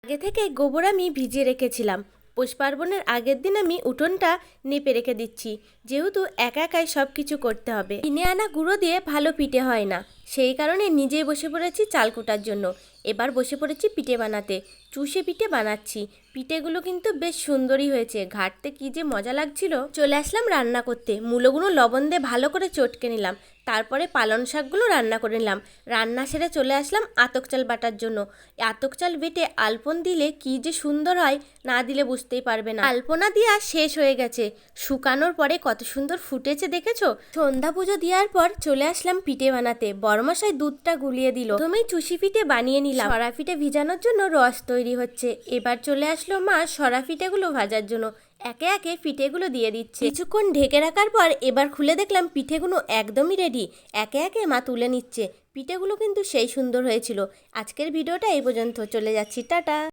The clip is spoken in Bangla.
আগে থেকে গোবর আমি ভিজিয়ে রেখেছিলাম। পৌষ পার্বণের আগের দিন আমি উঠোনটা নেপে রেখে দিচ্ছি, যেহেতু একা একাই সব কিছু করতে হবে। কিনে আনা গুঁড়ো দিয়ে ভালো পিঠে হয় না, সেই কারণে নিজেই বসে পড়েছি চাল কুটার জন্য। এবার বসে পড়েছি পিঠে বানাতে। চুষে পিঠে বানাচ্ছি। পিঠেগুলো কিন্তু বেশ সুন্দরই হয়েছে, ঘাটতে কি যে মজা লাগছিল। চলে আসলাম রান্না করতে। মূলোগুলো লবণ দিয়ে ভালো করে চটকে নিলাম, তারপরে পালং শাকগুলো রান্না করে নিলাম। রান্না সেরে চলে আসলাম আতপ চাল বাটার জন্য। আতপ চাল বেটে আলপন দিলে কি যে সুন্দর হয়, না দিলে বুঝতেই পারবে না। আলপনা দেওয়া শেষ হয়ে গেছে, শুকানোর পরে কত সুন্দর ফুটেছে দেখেছো। সন্ধ্যা পুজো দেওয়ার পর চলে আসলাম পিঠে বানাতে। বড়মশাই দুধটা গুলিয়ে দিল। প্রথমেই চুষি পিঠে বানিয়ে নিলাম। সরা পিঠে ভিজানোর জন্য রস তৈরি হচ্ছে। এবার চলে আসলো মা সরা পিঠেগুলো ভাজার জন্য। একে একে পিঠেগুলো দিয়ে দিচ্ছে। কিছুক্ষণ ঢেকে রাখার পর এবার খুলে দেখলাম পিঠেগুলো একদমই রেডি। একে একে মা তুলে নিচ্ছে। পিঠেগুলো কিন্তু সেই সুন্দর হয়েছিল। আজকের ভিডিওটা এই পর্যন্ত, চলে যাচ্ছি, টাটা।